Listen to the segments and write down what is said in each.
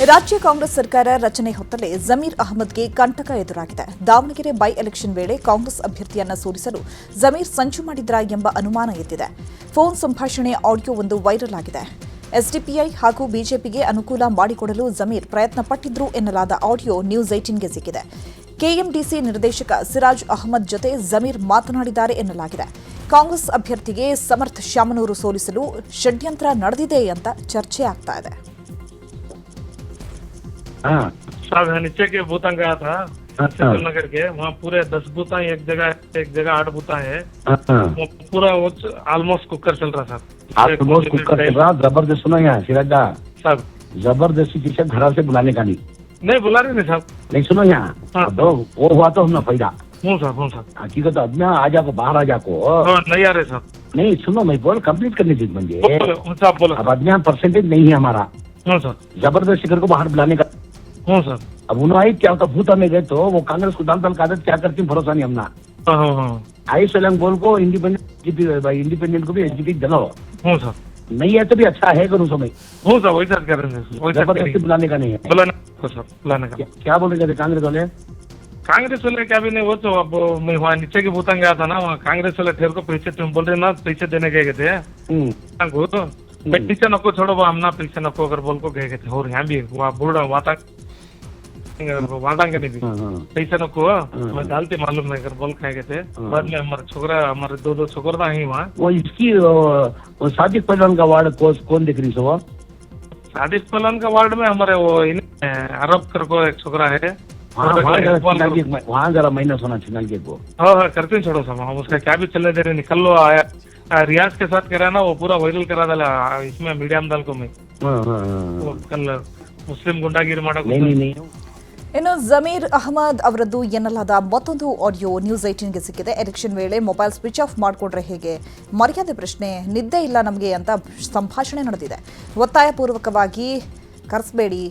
ರಾಜ್ಯ ಕಾಂಗ್ರೆಸ್ ಸರ್ಕಾರ ರಚನೆ ಹೊತ್ತಲೇ ಜಮೀರ್ ಅಹಮದ್ಗೆ ಕಂಟಕ ಎದುರಾಗಿದೆ. ದಾವಣಗೆರೆ ಬೈ ಎಲೆಕ್ಷನ್ ವೇಳೆ ಕಾಂಗ್ರೆಸ್ ಅಭ್ಯರ್ಥಿಯನ್ನ ಸೋಲಿಸಲು ಜಮೀರ್ ಸಂಚು ಮಾಡಿದ್ರಾ ಎಂಬ ಅನುಮಾನ ಎದ್ದಿದೆ. ಫೋನ್ ಸಂಭಾಷಣೆಯ ಆಡಿಯೋವೊಂದು ವೈರಲ್ ಆಗಿದೆ. ಎಸ್ಡಿಪಿಐ ಹಾಗೂ ಬಿಜೆಪಿಗೆ ಅನುಕೂಲ ಮಾಡಿಕೊಡಲು ಜಮೀರ್ ಪ್ರಯತ್ನ ಪಟ್ಟಿದ್ರು ಎನ್ನಲಾದ ಆಡಿಯೋ ನ್ಯೂಸ್ 18ಗೆ ಸಿಕ್ಕಿದೆ. ಕೆಎಂಡಿಸಿ ನಿರ್ದೇಶಕ ಸಿರಾಜ್ ಅಹಮದ್ ಜೊತೆ ಜಮೀರ್ ಮಾತನಾಡಿದ್ದಾರೆ ಎನ್ನಲಾಗಿದೆ. ಕಾಂಗ್ರೆಸ್ ಅಭ್ಯರ್ಥಿಗೆ ಸಮರ್ಥ್ ಶಾಮನೂರು ಸೋಲಿಸಲು ಷಡ್ಯಂತ್ರ ನಡೆದಿದೆ ಅಂತ ಚರ್ಚೆ ಆಗ್ತಾ ಇದೆ. साहब नीचे के बूता गया था नगर के, वहाँ पूरे 10 बूता एक जगह 8 बूता है, वो पूरा ऑलमोस्ट कुकर चल रहा था। जबरदस्त सुना यहाँ सिराजा साहब, जबरदस्ती किसी घर से बुलाने का नहीं बुला रहे नहीं साहब, नहीं सुनो यहाँ वो हुआ तो हमने फायदा हूँ साहब हकीकत अब ना आ जाको बाहर आ जाको नहीं आ रहे साहब, नहीं सुनो मैं बोल कंप्लीट करने की बंदे साहब बोलो। अब अब यहाँ परसेंटेज नहीं है हमारा, हूँ सर, जबरदस्ती घर को बाहर बुलाने का। हूँ सर, अब उन्होंने आई क्या होता भूता में गए तो वो कांग्रेस को दाल का आदत क्या करती भरोसा नहीं हमना आई सोलंग बोल को इंडिपेंडेंट को भी एचडीपी दिलाओ। हूँ सर, नहीं है तो भी अच्छा है करूँ समय हूँ सर, वही सर कर रहे हैं, जबरदस्ती बुलाने का नहीं है, बुलाने का क्या बोल रहे थे कांग्रेस वाले? कांग्रेस वाले क्या भी नहीं, वो तो अब मैं वहाँ नीचे के बूता गया था ना, वहाँ कांग्रेस वाले ठेर को पीछे तुम बोल रहे ना पीछे देने गए थे पीछे नको छोड़ो वो हम ना पीछे नको अगर बोल को गए थे। और यहाँ भी वहाँ बुढ़ा वाटांगे नहीं भी पैसे नको मैं डालते मालूम नहीं कर बोल खाए गए थे। बाद में हमारे छोकरा हमारे दो छोकरा ही वहाँ वो इसकी वो सादिक पहलवान का वार्ड कौन दिख रही सो? सादिक पहलवान का वार्ड में हमारे वो अरब कर को एक छोकरा है, वहाँ जरा माइनस होना चिन्ह के को। हाँ करते हैं, छोड़ो सब उसका क्या भी चलने दे रहे, निकल लो आया रियाज के साथ करा ना, वो पूरा वायरल करा डाला इसमें मीडिया में डाल को मैं कल मुस्लिम गुंडागिरी माडा नहीं। ಇನ್ನು ಜಮೀರ್ ಅಹಮದ್ ಅವರದ್ದು ಎನ್ನಲಾದ ಮತ್ತೊಂದು ಆಡಿಯೋ ನ್ಯೂಸ್ 18ಗೆ ಸಿಕ್ಕಿದೆ. ಎಲೆಕ್ಷನ್ ವೇಳೆ ಮೊಬೈಲ್ ಸ್ವಿಚ್ ಆಫ್ ಮಾಡಿಕೊಂಡ್ರೆ ಹೇಗೆ, ಮರ್ಯಾದೆ ಪ್ರಶ್ನೆ, ನಿದ್ದೆ ಇಲ್ಲ ನಮಗೆ ಅಂತ ಸಂಭಾಷಣೆ ನಡೆದಿದೆ. ಒತ್ತಾಯಪೂರ್ವಕವಾಗಿ ಕರೆಸಬೇಡಿ,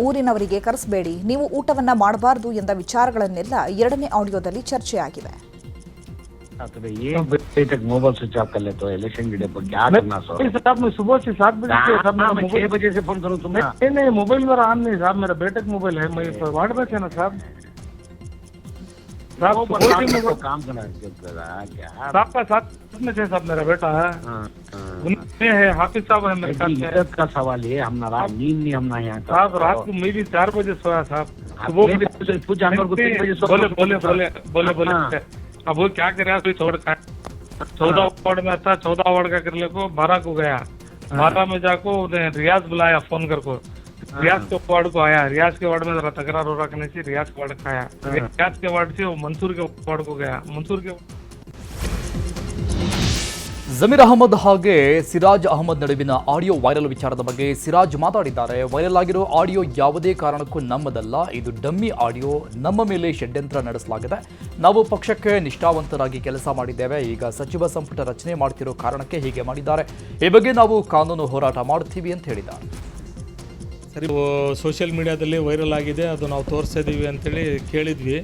ಊರಿನವರಿಗೆ ಕರೆಸಬೇಡಿ, ನೀವು ಊಟವನ್ನ ಮಾಡಬಾರದು ಎಂದ ವಿಚಾರಗಳನ್ನೆಲ್ಲ ಎರಡನೇ ಆಡಿಯೋದಲ್ಲಿ ಚರ್ಚೆಯಾಗಿವೆ. ये तक मोबाइल स्विच ऑफ कर ले तो इलेक्शन के डे पर क्या करना साहब? मैं सुबह से 7 बजे से 6 बजे से फोन करूँ तुम्हें? नहीं मोबाइल मेरा ऑन नहीं साहब, मेरा बेटे का मोबाइल है, मैं वार्ड में थे ना साहब। काम करना क्या साहब का साथ में थे साहब, मेरा बेटा है है हाफिज साहब है मेरे साथ। इज्जत का सवाल है, हम रात नींद नहीं हमना यहाँ साहब, रात को मैं भी 4 बजे सोया साहब, कुछ जानवर को 3 बजे बोले अब वो क्या करे, कोई छोड़ 14 वार्ड में था, 14 वार्ड का कर ले को 12 को गया, 12 में जाको रियाज बुलाया फोन कर को, रियाज के वार्ड को आया, रियाज के वार्ड में जरा तकरार हो रखने से रियाज के वार्ड खाया, रियाज के वार्ड से वो मंसूर के वार्ड को गया, मंसूर के ಜಮೀರ್ ಅಹಮದ್ ಹಾಗೆ ಸಿರಾಜ್ ಅಹಮದ್ ನಡುವಿನ ಆಡಿಯೋ ವೈರಲ್ ವಿಚಾರದ ಬಗ್ಗೆ ಸಿರಾಜ್ ಮಾತಾಡಿದ್ದಾರೆ. ವೈರಲ್ ಆಗಿರೋ ಆಡಿಯೋ ಯಾವುದೇ ಕಾರಣಕ್ಕೂ ನಮ್ಮದಲ್ಲ, ಇದು ಡಮ್ಮಿ ಆಡಿಯೋ, ನಮ್ಮ ಮೇಲೆ ಷಡ್ಯಂತ್ರ ನಡೆಸಲಾಗಿದೆ. ನಾವು ಪಕ್ಷಕ್ಕೆ ನಿಷ್ಠಾವಂತರಾಗಿ ಕೆಲಸ ಮಾಡಿದ್ದೇವೆ, ಈಗ ಸಚಿವ ಸಂಪುಟ ರಚನೆ ಮಾಡ್ತಿರೋ ಕಾರಣಕ್ಕೆ ಹೀಗೆ ಮಾಡಿದ್ದಾರೆ, ಈ ಬಗ್ಗೆ ನಾವು ಕಾನೂನು ಹೋರಾಟ ಮಾಡ್ತೀವಿ ಅಂತ ಹೇಳಿದ್ದಾರೆ. ಸರಿ, ಸೋಷಿಯಲ್ ಮೀಡಿಯಾದಲ್ಲಿ ವೈರಲ್ ಆಗಿದೆ, ಅದು ನಾವು ತೋರಿಸ್ತಾ ಇದ್ದೀವಿ ಅಂತೇಳಿ ಕೇಳಿದ್ವಿ.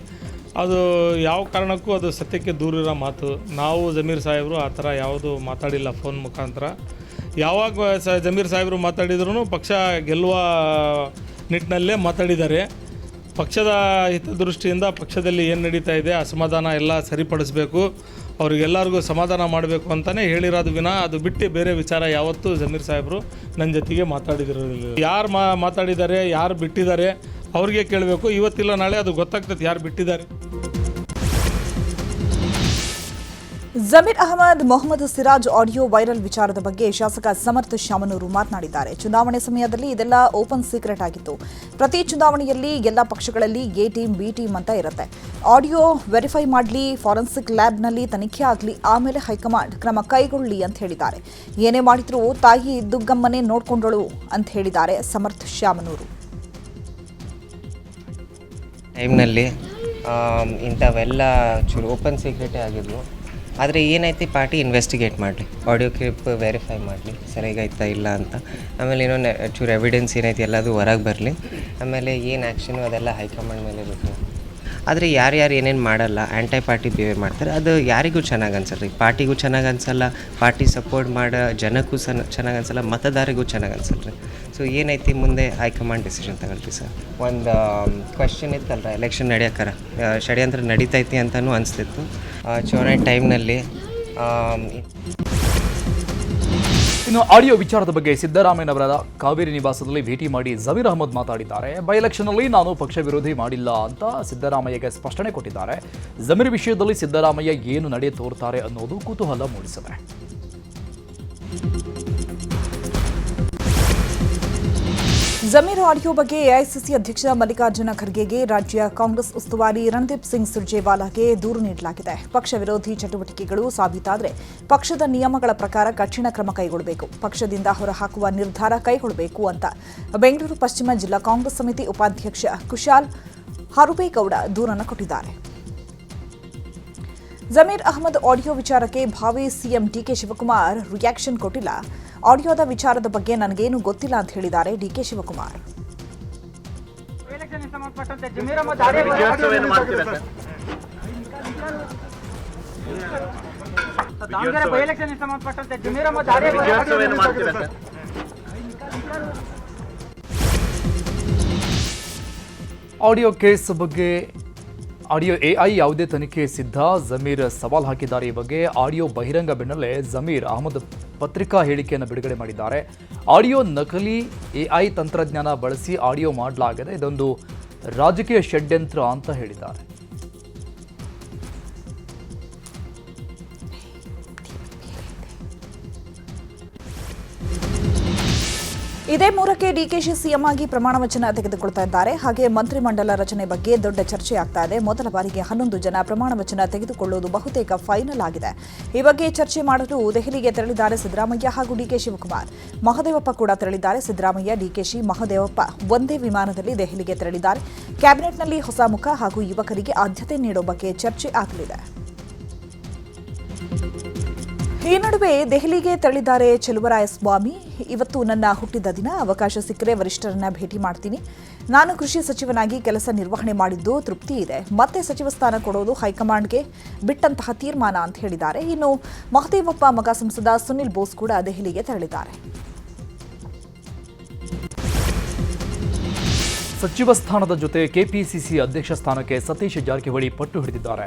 ಅದು ಯಾವ ಕಾರಣಕ್ಕೂ ಅದು ಸತ್ಯಕ್ಕೆ ದೂರಿರೋ ಮಾತು. ನಾವು ಜಮೀರ್ ಸಾಹೇಬರು ಆ ಥರ ಯಾವುದೂ ಮಾತಾಡಿಲ್ಲ ಫೋನ್ ಮುಖಾಂತರ. ಯಾವಾಗ ಜಮೀರ್ ಸಾಹೇಬರು ಮಾತಾಡಿದ್ರು ಪಕ್ಷ ಗೆಲ್ಲುವ ನಿಟ್ಟಿನಲ್ಲೇ ಮಾತಾಡಿದ್ದಾರೆ. ಪಕ್ಷದ ಹಿತದೃಷ್ಟಿಯಿಂದ ಪಕ್ಷದಲ್ಲಿ ಏನು ನಡೀತಾ ಇದೆ ಅಸಮಾಧಾನ ಎಲ್ಲ ಸರಿಪಡಿಸಬೇಕು, ಅವರಿಗೆಲ್ಲರಿಗೂ ಸಮಾಧಾನ ಮಾಡಬೇಕು ಅಂತಲೇ ಹೇಳಿರೋದು ವಿನ ಅದು ಬಿಟ್ಟು ಬೇರೆ ವಿಚಾರ ಯಾವತ್ತೂ ಜಮೀರ್ ಸಾಹೇಬರು ನನ್ನ ಜೊತೆಗೆ ಮಾತಾಡಿದಿರೋದಿಲ್ಲ. ಯಾರು ಮಾತಾಡಿದ್ದಾರೆ, ಯಾರು ಬಿಟ್ಟಿದ್ದಾರೆ ಅವ್ರಿಗೆ ಕೇಳಬೇಕು. ಇವತ್ತಿಲ್ಲ ನಾಳೆ ಅದು ಗೊತ್ತಾಗ್ತದೆ ಯಾರು ಬಿಟ್ಟಿದ್ದಾರೆ. ಜಮೀರ್ ಅಹಮದ್ ಮೊಹಮ್ಮದ್ ಸಿರಾಜ್ ಆಡಿಯೋ ವೈರಲ್ ವಿಚಾರದ ಬಗ್ಗೆ ಶಾಸಕ ಸಮರ್ಥ್ ಶಾಮನೂರು ಮಾತನಾಡಿದ್ದಾರೆ. ಚುನಾವಣೆ ಸಮಯದಲ್ಲಿ ಇದೆಲ್ಲ ಓಪನ್ ಸೀಕ್ರೆಟ್ ಆಗಿತ್ತು. ಪ್ರತಿ ಚುನಾವಣೆಯಲ್ಲಿ ಎಲ್ಲ ಪಕ್ಷಗಳಲ್ಲಿ ಎ ಟೀಮ್ ಬಿ ಟೀಮ್ ಅಂತ ಇರುತ್ತೆ. ಆಡಿಯೋ ವೆರಿಫೈ ಮಾಡಲಿ, ಫಾರೆನ್ಸಿಕ್ ಲ್ಯಾಬ್ನಲ್ಲಿ ತನಿಖೆ ಆಗಲಿ, ಆಮೇಲೆ ಹೈಕಮಾಂಡ್ ಕ್ರಮ ಕೈಗೊಳ್ಳಲಿ ಅಂತ ಹೇಳಿದ್ದಾರೆ. ಏನೇ ಮಾಡಿದ್ರೂ ತಾಯಿ ದುಗ್ಗಮ್ಮನೇ ನೋಡ್ಕೊಂಡಳು ಅಂತ ಹೇಳಿದ್ದಾರೆ ಸಮರ್ಥ್ ಶಾಮನೂರು. ಟೈಮ್ನಲ್ಲಿ ಇಂಥವೆಲ್ಲ ಚೂರು ಓಪನ್ ಸೀಕ್ರೆಟೇ ಆಗಿದ್ವು. ಆದರೆ ಏನೈತಿ ಪಾರ್ಟಿ ಇನ್ವೆಸ್ಟಿಗೇಟ್ ಮಾಡಲಿ, ಆಡಿಯೋ ಕ್ಲಿಪ್ ವೆರಿಫೈ ಮಾಡಲಿ ಸರಿಯಾಗೈತಾ ಇಲ್ಲ ಅಂತ. ಆಮೇಲೆ ಏನೋ ಚೂರು ಎವಿಡೆನ್ಸ್ ಏನೈತಿ ಎಲ್ಲದು ಹೊರಗೆ ಬರಲಿ. ಆಮೇಲೆ ಏನು ಆ್ಯಕ್ಷನು ಅದೆಲ್ಲ ಹೈಕಮಾಂಡ್ ಮೇಲೆ ಬೇಕು. ಆದರೆ ಯಾರ್ಯಾರು ಏನೇನು ಮಾಡಲ್ಲ, ಆ್ಯಂಟೈ ಪಾರ್ಟಿ ಬಿಹೇವ್ ಮಾಡ್ತಾರೆ, ಅದು ಯಾರಿಗೂ ಚೆನ್ನಾಗಿ ಅನ್ಸಲ್ಲ ರೀ. ಪಾರ್ಟಿಗೂ ಚೆನ್ನಾಗಿ ಅನ್ಸಲ್ಲ, ಪಾರ್ಟಿ ಸಪೋರ್ಟ್ ಮಾಡೋ ಜನಕ್ಕೂ ಚೆನ್ನಾಗಿ ಅನ್ಸಲ್ಲ, ಮತದಾರಿಗೂ ಚೆನ್ನಾಗಿ ಅನ್ಸಲ್ಲ ರೀ. ಸೊ ಏನೈತಿ ಮುಂದೆ ಹೈಕಮಾಂಡ್ ಡಿಸಿಷನ್ ತಗೊಳ್ರಿ ಸರ್. ಒಂದು ಕ್ವಶನ್ ಇತ್ತಲ್ರ, ಎಲೆಕ್ಷನ್ ನಡೆಯೋಕ್ಕಾರ ಷಡ್ಯಂತ್ರ ನಡೀತೈತಿ ಅಂತಲೂ ಅನಿಸ್ತಿತ್ತು. ಚುನಾವಣೆ ಟೈಮ್ನಲ್ಲಿ ಇನ್ನು ಆಡಿಯೋ ವಿಚಾರದ ಬಗ್ಗೆ ಸಿದ್ದರಾಮಯ್ಯನವರ ಕಾವೇರಿ ನಿವಾಸದಲ್ಲಿ ಭೇಟಿ ಮಾಡಿ ಜಮೀರ್ ಅಹಮದ್ ಮಾತಾಡಿದ್ದಾರೆ. ಬೈ ಎಲೆಕ್ಷನ್ನಲ್ಲಿ ನಾನು ಪಕ್ಷ ವಿರೋಧಿ ಮಾಡಿಲ್ಲ ಅಂತ ಸಿದ್ದರಾಮಯ್ಯಗೆ ಸ್ಪಷ್ಟನೆ ಕೊಟ್ಟಿದ್ದಾರೆ. ಜಮೀರ್ ವಿಷಯದಲ್ಲಿ ಸಿದ್ದರಾಮಯ್ಯ ಏನು ನಡೆ ತೋರ್ತಾರೆ ಅನ್ನೋದು ಕುತೂಹಲ ಮೂಡಿಸಿದೆ. ಜಮೀರ್ ಆಡಿಯೋ ಬಗ್ಗೆ ಎಐಸಿಸಿ ಅಧ್ಯಕ್ಷ ಮಲ್ಲಿಕಾರ್ಜುನ ಖರ್ಗೆಗೆ ರಾಜ್ಯ ಕಾಂಗ್ರೆಸ್ ಉಸ್ತುವಾರಿ ರಣದೀಪ್ ಸಿಂಗ್ ಸುರ್ಜೇವಾಲಾಗೆ ದೂರು ನೀಡಲಾಗಿದೆ. ಪಕ್ಷ ವಿರೋಧಿ ಚಟುವಟಿಕೆಗಳು ಸಾಬೀತಾದರೆ ಪಕ್ಷದ ನಿಯಮಗಳ ಪ್ರಕಾರ ಕಠಿಣ ಕ್ರಮ ಕೈಗೊಳ್ಳಬೇಕು, ಪಕ್ಷದಿಂದ ಹೊರಹಾಕುವ ನಿರ್ಧಾರ ಕೈಗೊಳ್ಳಬೇಕು ಅಂತ ಬೆಂಗಳೂರು ಪಶ್ಚಿಮ ಜಿಲ್ಲಾ ಕಾಂಗ್ರೆಸ್ ಸಮಿತಿ ಉಪಾಧ್ಯಕ್ಷ ಕುಶಾಲ್ ಹರುಬೇಗೌಡ ದೂರನ್ನು ಕೊಟ್ಟಿದ್ದಾರೆ. ಜಮೀರ್ ಅಹಮದ್ ಆಡಿಯೋ ವಿಚಾರಕ್ಕೆ ಭಾವಿ ಸಿಎಂ ಡಿಕೆ ಶಿವಕುಮಾರ್ ರಿಯಾಕ್ಷನ್ ಕೊಟ್ಟಿಲ್ಲ. ಆಡಿಯೋದ ವಿಚಾರದ ಬಗ್ಗೆ ನನಗೇನು ಗೊತ್ತಿಲ್ಲ ಅಂತ ಹೇಳಿದ್ದಾರೆ ಡಿಕೆ ಶಿವಕುಮಾರ್. ಆಡಿಯೋ ಕೇಸ್ ಬಗ್ಗೆ ಆಡಿಯೋ ಎಐ ಯಾವುದೇ ತನಿಖೆ ಸಿದ್ಧ, ಜಮೀರ್ ಸವಾಲ್ ಹಾಕಿದ್ದಾರೆ. ಈ ಬಗ್ಗೆ ಆಡಿಯೋ ಬಹಿರಂಗ ಬೆನ್ನಲ್ಲೇ ಜಮೀರ್ ಅಹಮದ್ ಪತ್ರಿಕಾ ಹೇಳಿಕೆಯನ್ನು ಬಿಡುಗಡೆ ಮಾಡಿದ್ದಾರೆ. ಆಡಿಯೋ ನಕಲಿ ಎಐ ತಂತ್ರಜ್ಞಾನ ಬಳಸಿ ಆಡಿಯೋ ಮಾಡಲಾಗಿದೆ, ಇದೊಂದು ರಾಜಕೀಯ ಷಡ್ಯಂತ್ರ ಅಂತ ಹೇಳಿದ್ದಾರೆ. ಇದೇ 3ಕ್ಕೆ ಡಿಕೆಶಿ ಸಿಎಂ ಆಗಿ ಪ್ರಮಾಣ ವಚನ ತೆಗೆದುಕೊಳ್ತಾ ಇದ್ದಾರೆ. ಹಾಗೆ ಮಂತ್ರಿಮಂಡಲ ರಚನೆ ಬಗ್ಗೆ ದೊಡ್ಡ ಚರ್ಚೆ ಆಗ್ತಾ ಇದೆ. ಮೊದಲ ಬಾರಿಗೆ 11 ಜನ ಪ್ರಮಾಣ ವಚನ ತೆಗೆದುಕೊಳ್ಳುವುದು ಬಹುತೇಕ ಫೈನಲ್ ಆಗಿದೆ. ಈ ಬಗ್ಗೆ ಚರ್ಚೆ ಮಾಡಲು ದೆಹಲಿಗೆ ತೆರಳಿದ್ದಾರೆ ಸಿದ್ದರಾಮಯ್ಯ ಹಾಗೂ ಡಿಕೆ ಶಿವಕುಮಾರ್. ಮಹದೇವಪ್ಪ ಕೂಡ ತೆರಳಿದ್ದಾರೆ. ಸಿದ್ದರಾಮಯ್ಯ, ಡಿಕೆಶಿ, ಮಹದೇವಪ್ಪ ಒಂದೇ ವಿಮಾನದಲ್ಲಿ ದೆಹಲಿಗೆ ತೆರಳಿದ್ದಾರೆ. ಕ್ಯಾಬಿನೆಟ್ನಲ್ಲಿ ಹೊಸ ಮುಖ ಹಾಗೂ ಯುವಕರಿಗೆ ಆದ್ಯತೆ ನೀಡೋ ಬಗ್ಗೆ ಚರ್ಚೆ ಆಗಲಿದೆ. ಈ ನಡುವೆ ದೆಹಲಿಗೆ ತೆರಳಿದ್ದಾರೆ ಚೆಲುವರಾಯಸ್ವಾಮಿ. ಇವತ್ತು ನನ್ನ ಹುಟ್ಟಿದ ದಿನ, ಅವಕಾಶ ಸಿಕ್ಕರೆ ವರಿಷ್ಠರನ್ನ ಭೇಟಿ ಮಾಡ್ತೀನಿ. ನಾನು ಕೃಷಿ ಸಚಿವನಾಗಿ ಕೆಲಸ ನಿರ್ವಹಣೆ ಮಾಡಿದ್ದು ತೃಪ್ತಿ ಇದೆ. ಮತ್ತೆ ಸಚಿವ ಸ್ಥಾನ ಕೊಡೋದು ಹೈಕಮಾಂಡ್ಗೆ ಬಿಟ್ಟಂತಹ ತೀರ್ಮಾನ ಅಂತ ಹೇಳಿದ್ದಾರೆ. ಇನ್ನು ಮಹದೇವಪ್ಪ ಮಗ ಸಂಸದ ಸುನಿಲ್ ಬೋಸ್ ಕೂಡ ದೆಹಲಿಗೆ ತೆರಳಿದ್ದಾರೆ. ಸಚಿವ ಸ್ಥಾನದ ಜೊತೆ ಕೆಪಿಸಿಸಿ ಅಧ್ಯಕ್ಷ ಸ್ಥಾನಕ್ಕೆ ಸತೀಶ್ ಜಾರಕಿಹೊಳಿ ಪಟ್ಟು ಹಿಡಿದಿದ್ದಾರೆ.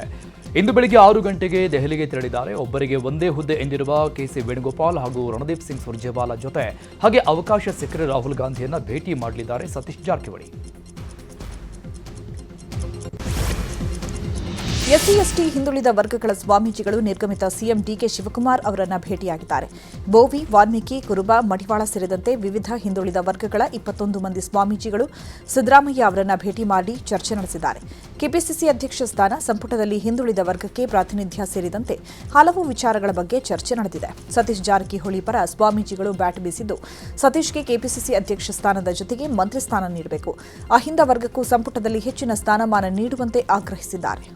ಇಂದು ಬೆಳಗ್ಗೆ 6 ಗಂಟೆಗೆ ದೆಹಲಿಗೆ ತೆರಳಿದ್ದಾರೆ. ಒಬ್ಬರಿಗೆ ಒಂದೇ ಹುದ್ದೆ ಎಂದಿರುವ ಕೆಸಿ ವೇಣುಗೋಪಾಲ್ ಹಾಗೂ ರಣದೀಪ್ ಸಿಂಗ್ ಸುರ್ಜೇವಾಲಾ ಜೊತೆ ಹಾಗೆ ಅವಕಾಶ ಸಿಕ್ಕರೆ ರಾಹುಲ್ ಗಾಂಧಿಯನ್ನ ಭೇಟಿ ಮಾಡಲಿದ್ದಾರೆ ಸತೀಶ್ ಜಾರಕಿಹೊಳಿ. ಎಸ್ಸಿ ಎಸ್ಟಿ ಹಿಂದುಳಿದ ವರ್ಗಗಳ ಸ್ವಾಮೀಜಿಗಳು ನಿರ್ಗಮಿತ ಸಿಎಂ ಡಿಕೆ ಶಿವಕುಮಾರ್ ಅವರನ್ನ ಭೇಟಿಯಾಗಿದ್ದಾರೆ. ಬೋವಿ, ವಾಲ್ಮೀಕಿ, ಕುರುಬ, ಮಡಿವಾಳ ಸೇರಿದಂತೆ ವಿವಿಧ ಹಿಂದುಳಿದ ವರ್ಗಗಳ 21 ಮಂದಿ ಸ್ವಾಮೀಜಿಗಳು ಸಿದ್ದರಾಮಯ್ಯ ಅವರನ್ನ ಭೇಟಿ ಮಾಡಿ ಚರ್ಚೆ ನಡೆಸಿದ್ದಾರೆ. ಕೆಪಿಸಿಸಿ ಅಧ್ಯಕ್ಷ ಸ್ಥಾನ, ಸಂಪುಟದಲ್ಲಿ ಹಿಂದುಳಿದ ವರ್ಗಕ್ಕೆ ಪ್ರಾತಿನಿಧ್ಯ ಸೇರಿದಂತೆ ಹಲವು ವಿಚಾರಗಳ ಬಗ್ಗೆ ಚರ್ಚೆ ನಡೆದಿದೆ. ಸತೀಶ್ ಜಾರಕಿಹೊಳಿ ಪರ ಸ್ವಾಮೀಜಿಗಳು ಬ್ಯಾಟ್ ಬೀಸಿದ್ದು, ಸತೀಶ್ಗೆ ಕೆಪಿಸಿಸಿ ಅಧ್ಯಕ್ಷ ಸ್ಥಾನದ ಜೊತೆಗೆ ಮಂತ್ರಿ ಸ್ಥಾನ ನೀಡಬೇಕು, ಅಹಿಂದ ವರ್ಗಕ್ಕೂ ಸಂಪುಟದಲ್ಲಿ ಹೆಚ್ಚಿನ ಸ್ಥಾನಮಾನ ನೀಡುವಂತೆ ಆಗ್ರಹಿಸಿದ್ದಾರೆ.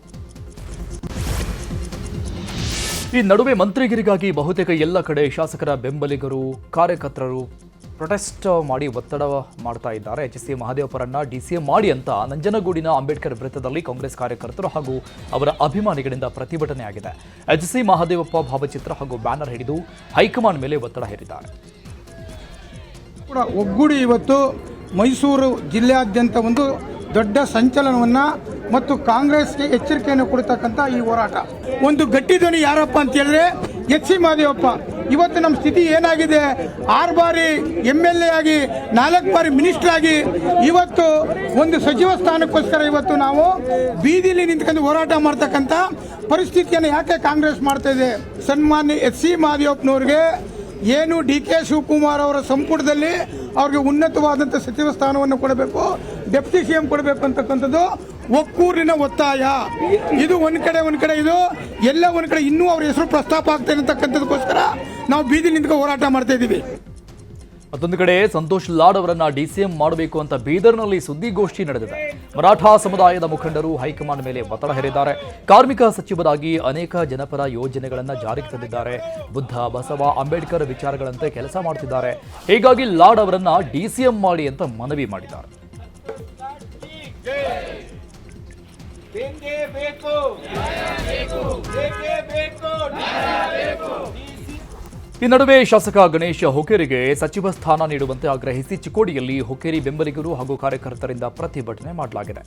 ಈ ನಡುವೆ ಮಂತ್ರಿಗಿರಿಗಾಗಿ ಬಹುತೇಕ ಎಲ್ಲ ಕಡೆ ಶಾಸಕರ ಬೆಂಬಲಿಗರು, ಕಾರ್ಯಕರ್ತರು ಪ್ರೊಟೆಸ್ಟ್ ಮಾಡಿ ಒತ್ತಡ ಮಾಡ್ತಾ ಇದ್ದಾರೆ. ಎಚ್ಸಿ ಮಹದೇವಪ್ಪರನ್ನ ಡಿಸಿಎಂ ಮಾಡಿ ಅಂತ ನಂಜನಗೂಡಿನ ಅಂಬೇಡ್ಕರ್ ವೃತ್ತದಲ್ಲಿ ಕಾಂಗ್ರೆಸ್ ಕಾರ್ಯಕರ್ತರು ಹಾಗೂ ಅವರ ಅಭಿಮಾನಿಗಳಿಂದ ಪ್ರತಿಭಟನೆ ಆಗಿದೆ. ಎಚ್ಸಿ ಮಹದೇವಪ್ಪ ಭಾವಚಿತ್ರ ಹಾಗೂ ಬ್ಯಾನರ್ ಹಿಡಿದು ಹೈಕಮಾಂಡ್ ಮೇಲೆ ಒತ್ತಡ ಹೇರಿದ್ದಾರೆ. ಒಗ್ಗೂಡಿ ಇವತ್ತು ಮೈಸೂರು ಜಿಲ್ಲೆಯಾದ್ಯಂತ ಒಂದು ದೊಡ್ಡ ಸಂಚಲನವನ್ನು ಮತ್ತು ಕಾಂಗ್ರೆಸ್ಗೆ ಎಚ್ಚರಿಕೆಯನ್ನು ಕೊಡ್ತಕ್ಕಂಥ ಈ ಹೋರಾಟ. ಒಂದು ಗಟ್ಟಿ ಧ್ವನಿ ಯಾರಪ್ಪ ಅಂತ ಹೇಳಿದ್ರೆ ಎಚ್.ಸಿ. ಮಹದೇವಪ್ಪ. ಇವತ್ತು ನಮ್ಮ ಸ್ಥಿತಿ ಏನಾಗಿದೆ, 6 ಬಾರಿ MLA ಆಗಿ 4 ಬಾರಿ ಮಿನಿಸ್ಟರ್ ಆಗಿ ಇವತ್ತು ಒಂದು ಸಚಿವ ಸ್ಥಾನಕ್ಕೋಸ್ಕರ ಇವತ್ತು ನಾವು ಬೀದಿಲಿ ನಿಂತ್ಕೊಂಡು ಹೋರಾಟ ಮಾಡ್ತಕ್ಕಂಥ ಪರಿಸ್ಥಿತಿಯನ್ನು ಯಾಕೆ ಕಾಂಗ್ರೆಸ್ ಮಾಡ್ತಾ ಇದೆ? ಸನ್ಮಾನ್ಯ ಎಚ್.ಸಿ. ಮಹದೇವಪ್ಪನವ್ರಿಗೆ ಏನು ಡಿ.ಕೆ. ಶಿವಕುಮಾರ್ ಅವರ ಸಂಪುಟದಲ್ಲಿ ಅವ್ರಿಗೆ ಉನ್ನತವಾದಂಥ ಸಚಿವ ಸ್ಥಾನವನ್ನು ಕೊಡಬೇಕು, ಡೆಪ್ಟಿ ಸಿಎಂ ಕೊಡಬೇಕು ಅಂತಕ್ಕಂಥದ್ದು ಒಕ್ಕೂರಿನ ಒತ್ತಾಯ. ಇದು ಒಂದ್ ಕಡೆ ಇದು ಎಲ್ಲ ಒಂದ್ ಕಡೆ ಇನ್ನೂ ಅವ್ರ ಹೆಸರು ಪ್ರಸ್ತಾಪ ಆಗ್ತಾ ಇರತಕ್ಕಂಥದಕ್ಕೋಸ್ಕರ ನಾವು ಬೀದಿ ನಿಂತ್ಕೊಂಡು ಹೋರಾಟ ಮಾಡ್ತಾ ಇದ್ದೀವಿ. ಮತ್ತೊಂದು ಕಡೆ ಸಂತೋಷ್ ಲಾಡ್ ಅವರನ್ನ ಡಿಸಿಎಂ ಮಾಡಬೇಕು ಅಂತ ಬೀದರ್ನಲ್ಲಿ ಸುದ್ದಿಗೋಷ್ಠಿ ನಡೆದಿದೆ. ಮರಾಠಾ ಸಮುದಾಯದ ಮುಖಂಡರು ಹೈಕಮಾಂಡ್ ಮೇಲೆ ಒತ್ತಡ ಹೇರಿದ್ದಾರೆ. ಕಾರ್ಮಿಕ ಸಚಿವರಾಗಿ ಅನೇಕ ಜನಪರ ಯೋಜನೆಗಳನ್ನು ಜಾರಿಗೆ ತಂದಿದ್ದಾರೆ. ಬುದ್ಧ, ಬಸವ, ಅಂಬೇಡ್ಕರ್ ವಿಚಾರಗಳಂತೆ ಕೆಲಸ ಮಾಡ್ತಿದ್ದಾರೆ. ಹೀಗಾಗಿ ಲಾಡ್ ಅವರನ್ನ ಡಿಸಿಎಂ ಮಾಡಿ ಅಂತ ಮನವಿ ಮಾಡಿದ್ದಾರೆ. ಈ ನಡುವೆ ಶಾಸಕ ಗಣೇಶ್ ಹುಕ್ಕೇರಿಗೆ ಸಚಿವ ಸ್ಥಾನ ನೀಡುವಂತೆ ಆಗ್ರಹಿಸಿ ಚಿಕ್ಕೋಡಿಯಲ್ಲಿ ಹುಕ್ಕೇರಿ ಬೆಂಬಲಿಗರು ಹಾಗೂ ಕಾರ್ಯಕರ್ತರಿಂದ ಪ್ರತಿಭಟನೆ ಮಾಡಲಾಗಿದೆ.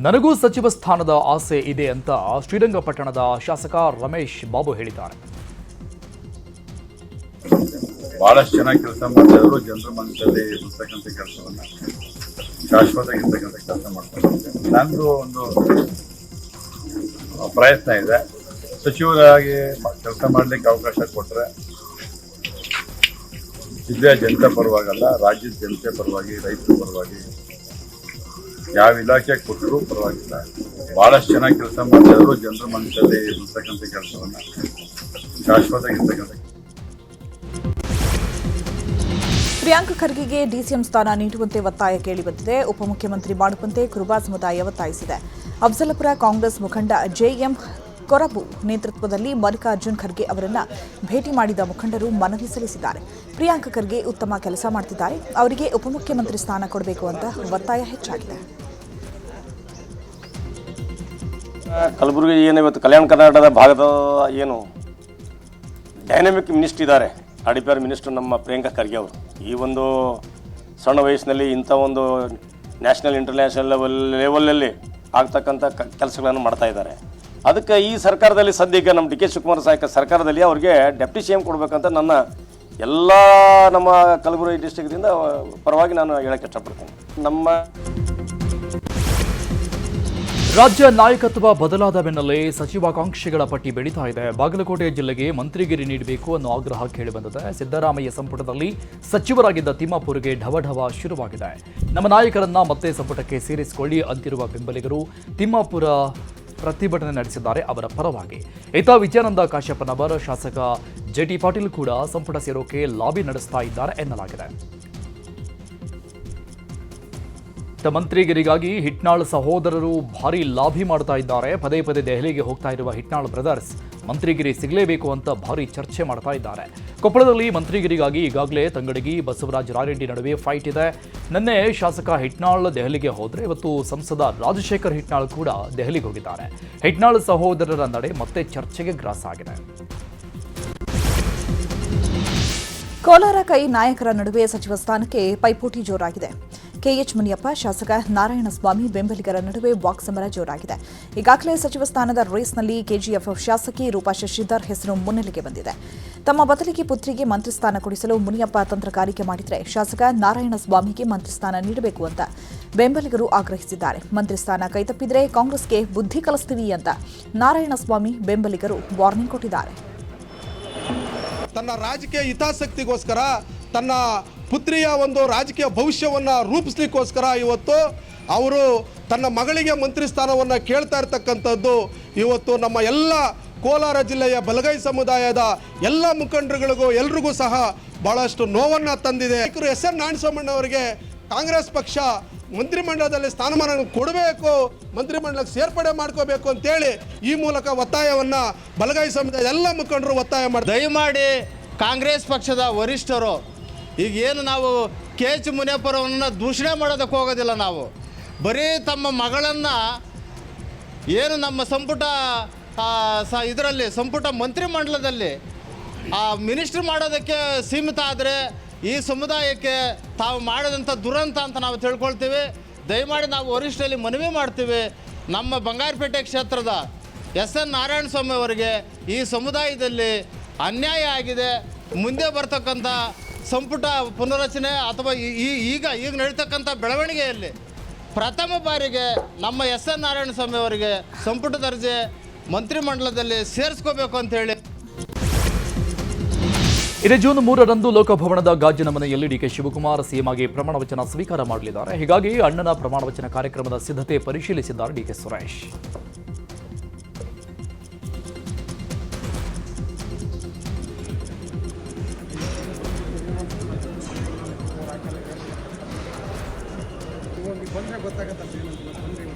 ನನಗೂ ಸಚಿವ ಸ್ಥಾನದ ಆಸೆ ಇದೆ ಅಂತ ಶ್ರೀರಂಗಪಟ್ಟಣದ ಶಾಸಕ ರಮೇಶ್ ಬಾಬು ಹೇಳಿದ್ದಾರೆ. ಬಹಳಷ್ಟು ಚೆನ್ನಾಗಿ ಕೆಲಸ ಮಾಡ್ತಾಯಿದ್ರು. ಜನರ ಮನಸ್ಸಲ್ಲಿ ಇರ್ತಕ್ಕಂಥ ಕೆಲಸವನ್ನ ಶಾಶ್ವತವಾಗಿರ್ತಕ್ಕಂಥ ಕೆಲಸ ಮಾಡ್ತಾರೆ. ನಂದು ಒಂದು ಪ್ರಯತ್ನ ಇದೆ, ಸಚಿವರಾಗಿ ಕೆಲಸ ಮಾಡ್ಲಿಕ್ಕೆ ಅವಕಾಶ ಕೊಟ್ಟರೆ ಜಿಲ್ಲೆಯ ಜನತೆ ಪರವಾಗಲ್ಲ, ರಾಜ್ಯದ ಜನತೆ ಪರವಾಗಿ, ರೈತರ ಪರವಾಗಿ ಯಾವ ಇಲಾಖೆ ಕೊಟ್ಟರು ಪರವಾಗಿಲ್ಲ. ಬಹಳಷ್ಟು ಚೆನ್ನಾಗಿ ಕೆಲಸ ಮಾಡ್ತಾಯಿದ್ರು. ಜನರ ಮನಸ್ಸಲ್ಲಿ ಇರ್ತಕ್ಕಂಥ ಕೆಲಸವನ್ನ ಶಾಶ್ವತವಾಗಿರ್ತಕ್ಕಂಥ. ಪ್ರಿಯಾಂಕ್ ಖರ್ಗೆಗೆ ಡಿಸಿಎಂ ಸ್ಥಾನ ನೀಡುವಂತೆ ಒತ್ತಾಯ ಕೇಳಿಬಂದಿದೆ. ಉಪಮುಖ್ಯಮಂತ್ರಿ ಮಾಡುವಂತೆ ಕುರುಬ ಸಮುದಾಯ ಒತ್ತಾಯಿಸಿದೆ. ಅಫಜಲಪುರ ಕಾಂಗ್ರೆಸ್ ಮುಖಂಡ ಜೆಎಂ ಕೊರಬು ನೇತೃತ್ವದಲ್ಲಿ ಮಲ್ಲಿಕಾರ್ಜುನ್ ಖರ್ಗೆ ಅವರನ್ನ ಭೇಟಿ ಮಾಡಿದ ಮುಖಂಡರು ಮನವಿ ಸಲ್ಲಿಸಿದ್ದಾರೆ. ಪ್ರಿಯಾಂಕ್ ಖರ್ಗೆ ಉತ್ತಮ ಕೆಲಸ ಮಾಡುತ್ತಿದ್ದಾರೆ, ಅವರಿಗೆ ಉಪಮುಖ್ಯಮಂತ್ರಿ ಸ್ಥಾನ ಕೊಡಬೇಕು ಅಂತ ಒತ್ತಾಯ ಹೆಚ್ಚಾಗಿದೆ. ಕಲಬುರಗಿ ಏನು ಇವತ್ತು ಕಲ್ಯಾಣ ಕರ್ನಾಟಕದ ಭಾಗದ ಏನು ಡೈನಾಮಿಕ್ ಮಿನಿಸ್ಟರ್ ಇದ್ದಾರೆ, ಆರ್ ಮಿನಿಸ್ಟರ್ ನಮ್ಮ ಪ್ರಿಯಾಂಕಾ ಖರ್ಗೆ ಅವರು ಈ ಒಂದು ಸಣ್ಣ ವಯಸ್ಸಿನಲ್ಲಿ ಇಂಥ ಒಂದು ನ್ಯಾಷನಲ್ ಇಂಟರ್ನ್ಯಾಷನಲ್ ಲೆವೆಲಲ್ಲಿ ಆಗ್ತಕ್ಕಂಥ ಕೆಲಸಗಳನ್ನು ಮಾಡ್ತಾ ಇದ್ದಾರೆ. ಅದಕ್ಕೆ ಈ ಸರ್ಕಾರದಲ್ಲಿ ಸದ್ಯಕ್ಕೆ ನಮ್ಮ ಡಿ.ಕೆ. ಶಿವಕುಮಾರ್ ಸರ್ಕಾರದಲ್ಲಿ ಅವ್ರಿಗೆ ಡೆಪ್ಟಿ ಸಿ ಎಂ ಕೊಡಬೇಕಂತ ನನ್ನ ಎಲ್ಲ ನಮ್ಮ ಕಲಬುರಗಿ ಡಿಸ್ಟ್ರಿಕ್ಟಿಂದ ಪರವಾಗಿ ನಾನು ಹೇಳಕ್ಕೆ ಇಷ್ಟಪಡ್ತೇನೆ. ನಮ್ಮ ರಾಜ್ಯ ನಾಯಕತ್ವ ಬದಲಾದ ಬೆನ್ನಲ್ಲೇ ಸಚಿವಾಕಾಂಕ್ಷಿಗಳ ಪಟ್ಟಿ ಬೆಳೀತಾ ಇದೆ. ಬಾಗಲಕೋಟೆ ಜಿಲ್ಲೆಗೆ ಮಂತ್ರಿಗಿರಿ ನೀಡಬೇಕು ಅನ್ನೋ ಆಗ್ರಹ ಕೇಳಿಬಂದಿದೆ. ಸಿದ್ದರಾಮಯ್ಯ ಸಂಪುಟದಲ್ಲಿ ಸಚಿವರಾಗಿದ್ದ ತಿಮ್ಮಾಪುರ್ಗೆ ಢವಢವ ಶುರುವಾಗಿದೆ. ನಮ್ಮ ನಾಯಕರನ್ನ ಮತ್ತೆ ಸಂಪುಟಕ್ಕೆ ಸೇರಿಸಿಕೊಳ್ಳಿ ಅಂತಿರುವ ಬೆಂಬಲಿಗರು ತಿಮ್ಮಾಪುರ ಪ್ರತಿಭಟನೆ ನಡೆಸಿದ್ದಾರೆ ಅವರ ಪರವಾಗಿ. ಇತ್ತ ವಿಜಯಾನಂದ ಕಾಶ್ಯಪ್ಪನವರ ಶಾಸಕ ಜೆಟಿ ಪಾಟೀಲ್ ಕೂಡ ಸಂಪುಟ ಸೇರೋಕೆ ಲಾಬಿ ನಡೆಸ್ತಾ ಇದ್ದಾರೆ ಎನ್ನಲಾಗಿದೆ. ಮಂತ್ರಿಗಿರಿಗಾಗಿ ಹಿಟ್ನಾಳ್ ಸಹೋದರರು ಭಾರಿ ಲಾಭಿ ಮಾಡ್ತಾ ಇದ್ದಾರೆ. ಪದೇ ಪದೇ ದೆಹಲಿಗೆ ಹೋಗ್ತಾ ಇರುವ ಹಿಟ್ನಾಳ್ ಬ್ರದರ್ಸ್ ಮಂತ್ರಿಗಿರಿ ಸಿಗಲೇಬೇಕು ಅಂತ ಭಾರಿ ಚರ್ಚೆ ಮಾಡ್ತಾ ಇದ್ದಾರೆ. ಕೊಪ್ಪಳದಲ್ಲಿ ಮಂತ್ರಿಗಿರಿಗಾಗಿ ಈಗಾಗಲೇ ತಂಗಡಗಿ ಬಸವರಾಜ ರಾಯರೆಡ್ಡಿ ನಡುವೆ ಫೈಟ್ ಇದೆ. ನಿನ್ನೆ ಶಾಸಕ ಹಿಟ್ನಾಳ್ ದೆಹಲಿಗೆ ಹೋದರೆ ಇವತ್ತು ಸಂಸದ ರಾಜಶೇಖರ್ ಹಿಟ್ನಾಳ್ ಕೂಡ ದೆಹಲಿಗೆ ಹೋಗಿದ್ದಾರೆ. ಹಿಟ್ನಾಳ್ ಸಹೋದರರ ನಡೆ ಮತ್ತೆ ಚರ್ಚೆಗೆ ಗ್ರಾಸ ಆಗಿದೆ. ಕೋಲಾರ ಕೈ ನಾಯಕರ ನಡುವೆ ಸಚಿವ ಸ್ಥಾನಕ್ಕೆ ಪೈಪೋಟಿ ಜೋರಾಗಿದೆ. ಕೆಎಚ್ ಮುನಿಯಪ್ಪ, ಶಾಸಕ ನಾರಾಯಣಸ್ವಾಮಿ ಬೆಂಬಲಿಗರ ನಡುವೆ ವಾಕ್ಸಮರ ಜೋರಾಗಿದೆ. ಈಗಾಗಲೇ ಸಚಿವ ಸ್ಥಾನದ ರೇಸ್ನಲ್ಲಿ ಕೆಜಿಎಫ್ ಶಾಸಕಿ ರೂಪಾ ಶಶಿಧರ್ ಹೆಸರು ಮುನ್ನೆಲೆಗೆ ಬಂದಿದೆ. ತಮ್ಮ ಬದಲಿಗೆ ಪುತ್ರಿಗೆ ಮಂತ್ರಿ ಸ್ಥಾನ ಕೊಡಿಸಲು ಮುನಿಯಪ್ಪ ತಂತ್ರಗಾರಿಕೆ ಮಾಡಿದರೆ ಶಾಸಕ ನಾರಾಯಣಸ್ವಾಮಿಗೆ ಮಂತ್ರಿ ಸ್ಥಾನ ನೀಡಬೇಕು ಅಂತ ಬೆಂಬಲಿಗರು ಆಗ್ರಹಿಸಿದ್ದಾರೆ. ಮಂತ್ರಿ ಸ್ಥಾನ ಕೈತಪ್ಪಿದರೆ ಕಾಂಗ್ರೆಸ್ಗೆ ಬುದ್ಧಿ ಕಲಿಸ್ತೀವಿ ಅಂತ ನಾರಾಯಣಸ್ವಾಮಿ ಬೆಂಬಲಿಗರು ವಾರ್ನಿಂಗ್ ಕೊಟ್ಟಿದ್ದಾರೆ. ತನ್ನ ರಾಜಕೀಯ ಹಿತಾಸಕ್ತಿಗೋಸ್ಕರ, ತನ್ನ ಪುತ್ರಿಯ ಒಂದು ರಾಜಕೀಯ ಭವಿಷ್ಯವನ್ನು ರೂಪಿಸ್ಲಿಕ್ಕೋಸ್ಕರ ಇವತ್ತು ಅವರು ತನ್ನ ಮಗಳಿಗೆ ಮಂತ್ರಿ ಸ್ಥಾನವನ್ನು ಕೇಳ್ತಾ ಇರ್ತಕ್ಕಂಥದ್ದು ಇವತ್ತು ನಮ್ಮ ಎಲ್ಲ ಕೋಲಾರ ಜಿಲ್ಲೆಯ ಬಲಗೈ ಸಮುದಾಯದ ಎಲ್ಲ ಮುಖಂಡರುಗಳಿಗೂ ಎಲ್ರಿಗೂ ಸಹ ಬಹಳಷ್ಟು ನೋವನ್ನು ತಂದಿದೆ. ಎಸ್ ಎನ್ ನಾರಾಯಣಸ್ವಾಮಣ್ಣವರಿಗೆ ಕಾಂಗ್ರೆಸ್ ಪಕ್ಷ ಮಂತ್ರಿಮಂಡಲದಲ್ಲಿ ಸ್ಥಾನಮಾನ ಕೊಡಬೇಕು, ಮಂತ್ರಿಮಂಡಲಕ್ಕೆ ಸೇರ್ಪಡೆ ಮಾಡ್ಕೋಬೇಕು ಅಂತೇಳಿ ಈ ಮೂಲಕ ಒತ್ತಾಯವನ್ನು ಬಲಗೈ ಸಮುದಾಯದ ಎಲ್ಲ ಮುಖಂಡರು ಒತ್ತಾಯ ಮಾಡ್ತಾರೆ. ದಯಮಾಡಿ ಕಾಂಗ್ರೆಸ್ ಪಕ್ಷದ ವರಿಷ್ಠರು ಈಗೇನು ನಾವು ಕೆಎಚ್ ಮುನಿಯಪ್ಪರವನ್ನು ದೂಷಣೆ ಮಾಡೋದಕ್ಕೆ ಹೋಗೋದಿಲ್ಲ. ನಾವು ಬರೀ ತಮ್ಮ ಮಗಳನ್ನು ಏನು ನಮ್ಮ ಸಂಪುಟ ಇದರಲ್ಲಿ ಸಂಪುಟ ಮಂತ್ರಿಮಂಡಲದಲ್ಲಿ ಮಿನಿಸ್ಟ್ರಿ ಮಾಡೋದಕ್ಕೆ ಸೀಮಿತ ಆದರೆ ಈ ಸಮುದಾಯಕ್ಕೆ ತಾವು ಮಾಡಿದಂಥ ದುರಂತ ಅಂತ ನಾವು ತಿಳ್ಕೊಳ್ತೀವಿ. ದಯಮಾಡಿ ನಾವು ವರಿಷ್ಠರಲ್ಲಿ ಮನವಿ ಮಾಡ್ತೀವಿ, ನಮ್ಮ ಬಂಗಾರಪೇಟೆ ಕ್ಷೇತ್ರದ ಎಸ್ ಎನ್ ನಾರಾಯಣಸ್ವಾಮಿ ಅವರಿಗೆ ಈ ಸಮುದಾಯದಲ್ಲಿ ಅನ್ಯಾಯ ಆಗಿದೆ. ಮುಂದೆ ಬರ್ತಕ್ಕಂಥ ಸಂಪುಟ ಪುನರ್ರಚನೆ ಅಥವಾ ಈಗ ನಡೀತಕ್ಕಂಥ ಬೆಳವಣಿಗೆಯಲ್ಲಿ ಪ್ರಥಮ ಬಾರಿಗೆ ನಮ್ಮ ಎಸ್ ಎನ್ ನಾರಾಯಣಸ್ವಾಮಿ ಅವರಿಗೆ ಸಂಪುಟ ದರ್ಜೆ ಮಂತ್ರಿಮಂಡಲದಲ್ಲಿ ಸೇರಿಸ್ಕೋಬೇಕು ಅಂತೇಳಿ. ಇದೇ ಜೂನ್ 3ರಂದು ಲೋಕಭವನದ ಗಾಜಿನ ಮನೆಯಲ್ಲಿ ಡಿಕೆ ಶಿವಕುಮಾರ್ ಸಿಎಂ ಆಗಿ ಪ್ರಮಾಣ ವಚನ ಸ್ವೀಕಾರ ಮಾಡಲಿದ್ದಾರೆ. ಹೀಗಾಗಿ ಅಣ್ಣನ ಪ್ರಮಾಣ ವಚನ ಕಾರ್ಯಕ್ರಮದ ಸಿದ್ಧತೆ ಪರಿಶೀಲಿಸಿದ್ದಾರೆ ಡಿಕೆ ಸುರೇಶ್.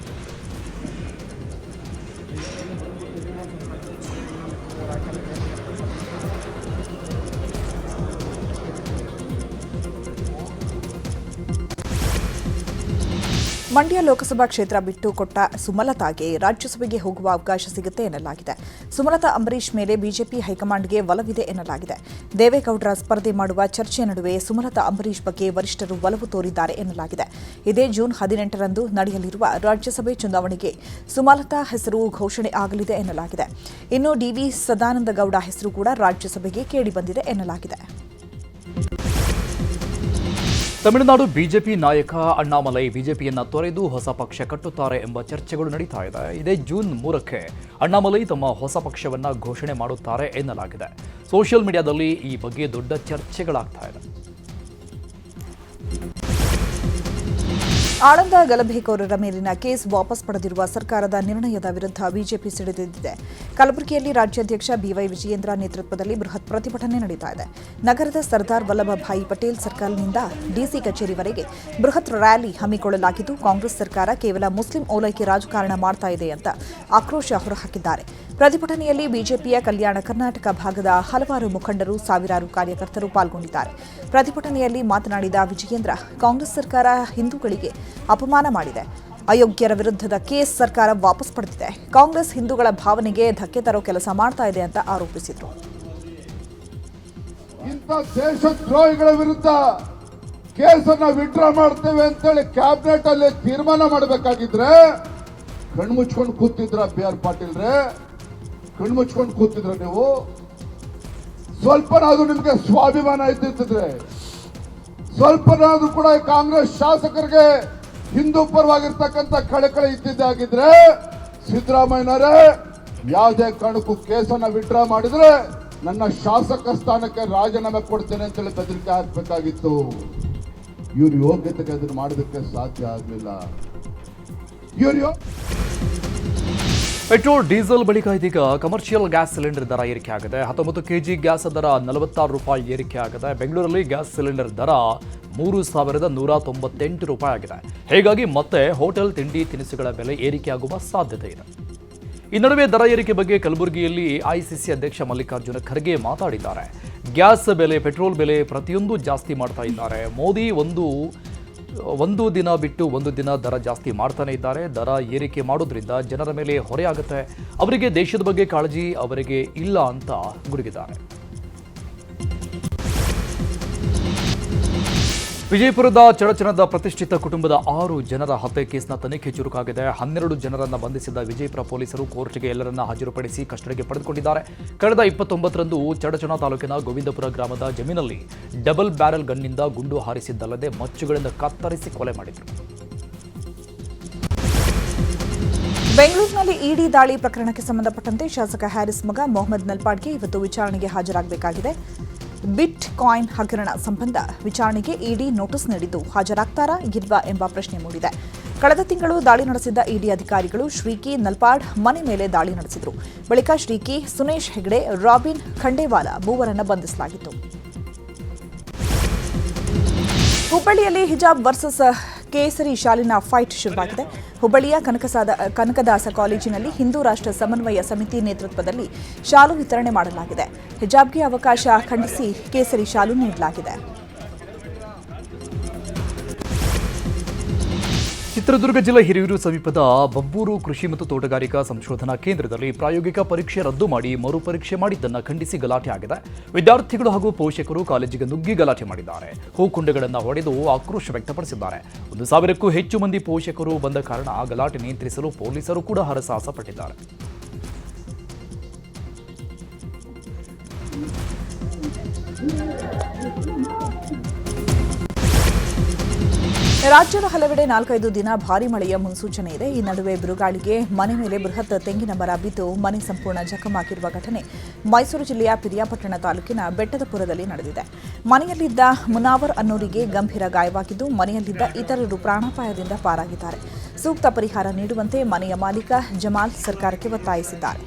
ಮಂಡ್ಯ ಲೋಕಸಭಾ ಕ್ಷೇತ್ರ ಬಿಟ್ಟು ಕೊಟ್ಟ ಸುಮಲತಾಗೆ ರಾಜ್ಯಸಭೆಗೆ ಹೋಗುವ ಅವಕಾಶ ಸಿಗುತ್ತೆ ಎನ್ನಲಾಗಿದೆ. ಸುಮಲತಾ ಅಂಬರೀಶ್ ಮೇಲೆ ಬಿಜೆಪಿ ಹೈಕಮಾಂಡ್ಗೆ ಒಲವಿದೆ ಎನ್ನಲಾಗಿದೆ. ದೇವೇಗೌಡರ ಸ್ಪರ್ಧೆ ಮಾಡುವ ಚರ್ಚೆ ನಡುವೆ ಸುಮಲತಾ ಅಂಬರೀಶ್ ಬಗ್ಗೆ ವರಿಷ್ಠರು ಒಲವು ತೋರಿದ್ದಾರೆ ಎನ್ನಲಾಗಿದೆ. ಇದೇ ಜೂನ್ 18ರಂದು ನಡೆಯಲಿರುವ ರಾಜ್ಯಸಭೆ ಚುನಾವಣೆಗೆ ಸುಮಲತಾ ಹೆಸರು ಘೋಷಣೆ ಆಗಲಿದೆ ಎನ್ನಲಾಗಿದೆ. ಇನ್ನು ಡಿವಿ ಸದಾನಂದಗೌಡ ಹೆಸರು ಕೂಡ ರಾಜ್ಯಸಭೆಗೆ ಕೇಳಿಬಂದಿದೆ ಎನ್ನಲಾಗಿದೆ. ತಮಿಳುನಾಡು ಬಿಜೆಪಿ ನಾಯಕ ಅಣ್ಣಾಮಲೈ ಬಿಜೆಪಿಯನ್ನ ತೊರೆದು ಹೊಸ ಪಕ್ಷ ಕಟ್ಟುತ್ತಾರೆ ಎಂಬ ಚರ್ಚೆಗಳು ನಡೀತಾ ಇದೆ. ಇದೇ ಜೂನ್ 3ಕ್ಕೆ ಅಣ್ಣಾಮಲೈ ತಮ್ಮ ಹೊಸ ಪಕ್ಷವನ್ನ ಘೋಷಣೆ ಮಾಡುತ್ತಾರೆ ಎನ್ನಲಾಗಿದೆ. ಸೋಷಿಯಲ್ ಮೀಡಿಯಾದಲ್ಲಿ ಈ ಬಗ್ಗೆ ದೊಡ್ಡ ಚರ್ಚೆಗಳಾಗ್ತಾ ಇದೆ. ಆಳಂದ ಗಲಭೆಕೋರರ ಮೇಲಿನ ಕೇಸ್ ವಾಪಸ್ ಪಡೆದಿರುವ ಸರ್ಕಾರದ ನಿರ್ಣಯದ ವಿರುದ್ಧ ಬಿಜೆಪಿ ಸಿಡಿದೆದ್ದಿದೆ. ಕಲಬುರಗಿಯಲ್ಲಿ ರಾಜ್ಯಾಧ್ಯಕ್ಷ ಬಿವೈ ವಿಜಯೇಂದ್ರ ನೇತೃತ್ವದಲ್ಲಿ ಬೃಹತ್ ಪ್ರತಿಭಟನೆ ನಡೀತಾ ಇದೆ. ನಗರದ ಸರ್ದಾರ್ ವಲ್ಲಭಭಾಯಿ ಪಟೇಲ್ ಸರ್ಕಲ್ನಿಂದ ಡಿಸಿ ಕಚೇರಿವರೆಗೆ ಬೃಹತ್ ರ್ಯಾಲಿ ಹಮ್ಮಿಕೊಳ್ಳಲಾಗಿದ್ದು, ಕಾಂಗ್ರೆಸ್ ಸರ್ಕಾರ ಕೇವಲ ಮುಸ್ಲಿಂ ಓಲೈಕೆ ರಾಜಕಾರಣ ಮಾಡ್ತಾ ಇದೆ ಅಂತ ಆಕ್ರೋಶ ಹೊರಹಾಕಿದ್ದಾರೆ. ಪ್ರತಿಭಟನೆಯಲ್ಲಿ ಬಿಜೆಪಿಯ ಕಲ್ಯಾಣ ಕರ್ನಾಟಕ ಭಾಗದ ಹಲವಾರು ಮುಖಂಡರು, ಸಾವಿರಾರು ಕಾರ್ಯಕರ್ತರು ಪಾಲ್ಗೊಂಡಿದ್ದಾರೆ. ಪ್ರತಿಭಟನೆಯಲ್ಲಿ ಮಾತನಾಡಿದ ವಿಜಯೇಂದ್ರ, ಕಾಂಗ್ರೆಸ್ ಸರ್ಕಾರ ಹಿಂದೂಗಳಿಗೆ ಅಪಮಾನ ಮಾಡಿದೆ. ಅಯೋಗ್ಯರ ವಿರುದ್ಧದ ಕೇಸ್ ಸರ್ಕಾರ ವಾಪಸ್ ಪಡೆದಿದೆ. ಕಾಂಗ್ರೆಸ್ ಹಿಂದೂಗಳ ಭಾವನೆಗೆ ಧಕ್ಕೆ ತರೋ ಕೆಲಸ ಮಾಡ್ತಾ ಇದೆ ಅಂತ ಆರೋಪಿಸಿದರು. ಇಂಥ ದೇಶದ್ರೋಹಿಗಳ ವಿರುದ್ಧ ಕೇಸನ್ನ ವಿಡ್ರಾ ಮಾಡ್ತೇವೆ ಅಂತೇಳಿ ಕ್ಯಾಬಿನೆಟ್ ಅಲ್ಲಿ ತೀರ್ಮಾನ ಮಾಡಬೇಕಾಗಿದ್ರೆ ಕಣ್ಮುಚ್ಕೊಂಡು ಕೂತಿದ್ರ ಬಿ.ಆರ್. ಪಾಟೀಲ್ರೆ, ಕಣ್ಮುಚ್ಕೊಂಡು ಕೂತಿದ್ರ ನೀವು? ಸ್ವಲ್ಪನಾದ್ರೂ ನಿಮ್ಗೆ ಸ್ವಾಭಿಮಾನ ಇದ್ದಿದ್ರೆ, ಸ್ವಲ್ಪನಾದ್ರೂ ಕೂಡ ಕಾಂಗ್ರೆಸ್ ಶಾಸಕರಿಗೆ ಹಿಂದೂ ಪರವಾಗಿರ್ತಕ್ಕಂಥ ಕಳಕಳಿ ಇದ್ದಿದ್ದಾಗಿದ್ರೆ, ಸಿದ್ದರಾಮಯ್ಯನವರೇ ಯಾವುದೇ ಕಾರಣಕ್ಕೂ ಕೇಸನ್ನ ವಿಡ್ರಾ ಮಾಡಿದ್ರೆ ನನ್ನ ಶಾಸಕ ಸ್ಥಾನಕ್ಕೆ ರಾಜೀನಾಮೆ ಕೊಡ್ತೇನೆ ಅಂತೇಳಿ ಬೆದರಿಕೆ ಹಾಕಬೇಕಾಗಿತ್ತು. ಇವ್ರ ಯೋಗ್ಯತೆಗೆ ಅದನ್ನು ಮಾಡೋದಕ್ಕೆ ಸಾಧ್ಯ ಆಗಲಿಲ್ಲ. ಪೆಟ್ರೋಲ್ ಡೀಸೆಲ್ ಬಳಿಕ ಇದೀಗ ಕಮರ್ಷಿಯಲ್ ಗ್ಯಾಸ್ ಸಿಲಿಂಡರ್ ದರ ಏರಿಕೆ ಆಗಿದೆ. 19 ಕೆಜಿ ಗ್ಯಾಸ್ ದರ 46 ರೂಪಾಯಿ ಏರಿಕೆ ಆಗಿದೆ. ಬೆಂಗಳೂರಲ್ಲಿ ಗ್ಯಾಸ್ ಸಿಲಿಂಡರ್ ದರ 3,198 ರೂಪಾಯಿ ಆಗಿದೆ. ಹೀಗಾಗಿ ಮತ್ತೆ ಹೋಟೆಲ್ ತಿಂಡಿ ತಿನಿಸುಗಳ ಬೆಲೆ ಏರಿಕೆಯಾಗುವ ಸಾಧ್ಯತೆ ಇದೆ. ಈ ನಡುವೆ ದರ ಏರಿಕೆ ಬಗ್ಗೆ ಕಲಬುರಗಿಯಲ್ಲಿ ಎಐಸಿಸಿ ಅಧ್ಯಕ್ಷ ಮಲ್ಲಿಕಾರ್ಜುನ ಖರ್ಗೆ ಮಾತಾಡಿದ್ದಾರೆ. ಗ್ಯಾಸ್ ಬೆಲೆ, ಪೆಟ್ರೋಲ್ ಬೆಲೆ ಪ್ರತಿಯೊಂದು ಜಾಸ್ತಿ ಮಾಡ್ತಾ ಇದ್ದಾರೆ. ಮೋದಿ ಒಂದು ದಿನ ಬಿಟ್ಟು ಒಂದು ದಿನ ದರ ಜಾಸ್ತಿ ಮಾಡ್ತಾನೆ ಇದ್ದಾರೆ. ದರ ಏರಿಕೆ ಮಾಡೋದ್ರಿಂದ ಜನರ ಮೇಲೆ ಹೊರೆಯಾಗುತ್ತೆ. ಅವರಿಗೆ ದೇಶದ ಬಗ್ಗೆ ಕಾಳಜಿ ಅವರಿಗೆ ಇಲ್ಲ ಅಂತ ಗುಡುಗಿದ್ದಾರೆ. ವಿಜಯಪುರದ ಚಡಚಣದ ಪ್ರತಿಷ್ಠಿತ ಕುಟುಂಬದ 6 ಜನರ ಹತ್ಯೆ ಕೇಸ್ನ ತನಿಖೆ ಚುರುಕಾಗಿದೆ. 12 ಜನರನ್ನ ಬಂಧಿಸಿದ ವಿಜಯಪುರ ಪೊಲೀಸರು ಕೋರ್ಟ್ಗೆ ಎಲ್ಲರನ್ನ ಹಾಜರುಪಡಿಸಿ ಕಸ್ಟಡಿಗೆ ಪಡೆದುಕೊಂಡಿದ್ದಾರೆ. ಕಳೆದ 29ರಂದು ಚಡಚಣ ತಾಲೂಕಿನ ಗೋವಿಂದಪುರ ಗ್ರಾಮದ ಜಮೀನಲ್ಲಿ ಡಬಲ್ ಬ್ಯಾರೆಲ್ ಗನ್ನಿಂದ ಗುಂಡು ಹಾರಿಸಿದ್ದಲ್ಲದೆ ಮಚ್ಚುಗಳಿಂದ ಕತ್ತರಿಸಿ ಕೊಲೆ ಮಾಡಿದರು. ಬೆಂಗಳೂರಿನಲ್ಲಿ ಇಡಿ ದಾಳಿ ಪ್ರಕರಣಕ್ಕೆ ಸಂಬಂಧಪಟ್ಟಂತೆ ಶಾಸಕ ಹ್ಯಾರಿಸ್ ಮಗ ಮೊಹಮ್ಮದ್ ನಲ್ಪಾಡ್ಗೆ ಇವತ್ತು ವಿಚಾರಣೆಗೆ ಹಾಜರಾಗಬೇಕಾಗಿದೆ. ಬಿಟ್ ಕಾಯಿನ್ ಹಗರಣ ಸಂಬಂಧ ವಿಚಾರಣೆಗೆ ಇಡಿ ನೋಟಿಸ್ ನೀಡಿದ್ದು ಹಾಜರಾಗ್ತಾರಾ ಇಲ್ವಾ ಎಂಬ ಪ್ರಶ್ನೆ ಮೂಡಿದೆ. ಕಳೆದ ತಿಂಗಳು ದಾಳಿ ನಡೆಸಿದ್ದ ಇಡಿ ಅಧಿಕಾರಿಗಳು ಶ್ರೀಕಿ ನಲ್ಪಾಡ್ ಮನೆ ಮೇಲೆ ದಾಳಿ ನಡೆಸಿದರು. ಬಳಿಕ ಶ್ರೀಕಿ, ಸುನೇಶ್ ಹೆಗ್ಡೆ, ರಾಬಿನ್ ಖಂಡೇವಾಲ ಮೂವರನ್ನು ಬಂಧಿಸಲಾಗಿತ್ತು. ಹುಬ್ಬಳ್ಳಿಯಲ್ಲಿ ಹಿಜಾಬ್ ವರ್ಸಸ್ ಕೇಸರಿ ಶಾಲಿನ ಫೈಟ್ ಶುರುವಾಗಿದೆ. ಹುಬ್ಬಳ್ಳಿಯ ಕನಕದಾಸ ಕಾಲೇಜಿನಲ್ಲಿ ಹಿಂದೂ ರಾಷ್ಟ್ರ ಸಮನ್ವಯ ಸಮಿತಿ ನೇತೃತ್ವದಲ್ಲಿ ಶಾಲು ವಿತರಣೆ ಮಾಡಲಾಗಿದೆ. ಹಿಜಾಬ್ಗೆ ಅವಕಾಶ ಖಂಡಿಸಿ ಕೇಸರಿ ಶಾಲು ನೀಡಲಾಗಿದೆ. ಚಿತ್ರದುರ್ಗ ಜಿಲ್ಲೆ ಹಿರಿಯೂರು ಸಮೀಪದ ಬಬ್ಬೂರು ಕೃಷಿ ಮತ್ತು ತೋಟಗಾರಿಕಾ ಸಂಶೋಧನಾ ಕೇಂದ್ರದಲ್ಲಿ ಪ್ರಾಯೋಗಿಕ ಪರೀಕ್ಷೆ ರದ್ದು ಮಾಡಿ ಮರುಪರೀಕ್ಷೆ ಮಾಡಿದ್ದನ್ನು ಖಂಡಿಸಿ ಗಲಾಟೆ ಆಗಿದೆ. ವಿದ್ಯಾರ್ಥಿಗಳು ಹಾಗೂ ಪೋಷಕರು ಕಾಲೇಜಿಗೆ ನುಗ್ಗಿ ಗಲಾಟೆ ಮಾಡಿದ್ದಾರೆ. ಹೂಕುಂಡಗಳನ್ನು ಹೊಡೆದು ಆಕ್ರೋಶ ವ್ಯಕ್ತಪಡಿಸಿದ್ದಾರೆ. 1,000ಕ್ಕೂ ಹೆಚ್ಚು ಮಂದಿ ಪೋಷಕರು ಬಂದ ಕಾರಣ ಗಲಾಟೆ ನಿಯಂತ್ರಿಸಲು ಪೊಲೀಸರು ಕೂಡ ಹರಸಾಹಸ ಪಟ್ಟಿದ್ದಾರೆ. ರಾಜ್ಯದ ಹಲವೆಡೆ 4-5 ದಿನ ಭಾರೀ ಮಳೆಯ ಮುನ್ಸೂಚನೆ ಇದೆ. ಈ ನಡುವೆ ಬಿರುಗಾಳಿಗೆ ಮನೆ ಮೇಲೆ ಬೃಹತ್ ತೆಂಗಿನ ಮರ ಬಿದ್ದು ಮನೆ ಸಂಪೂರ್ಣ ಜಖಮಾಗಿರುವ ಘಟನೆ ಮೈಸೂರು ಜಿಲ್ಲೆಯ ಪಿರಿಯಾಪಟ್ಟಣ ತಾಲೂಕಿನ ಬೆಟ್ಟದಪುರದಲ್ಲಿ ನಡೆದಿದೆ. ಮನೆಯಲ್ಲಿದ್ದ ಮುನಾವರ್ ಅನ್ನೋರಿಗೆ ಗಂಭೀರ ಗಾಯವಾಗಿದ್ದು, ಮನೆಯಲ್ಲಿದ್ದ ಇತರರು ಪ್ರಾಣಾಪಾಯದಿಂದ ಪಾರಾಗಿದ್ದಾರೆ. ಸೂಕ್ತ ಪರಿಹಾರ ನೀಡುವಂತೆ ಮನೆಯ ಮಾಲೀಕ ಜಮಾಲ್ ಸರ್ಕಾರಕ್ಕೆ ಒತ್ತಾಯಿಸಿದ್ದಾರೆ.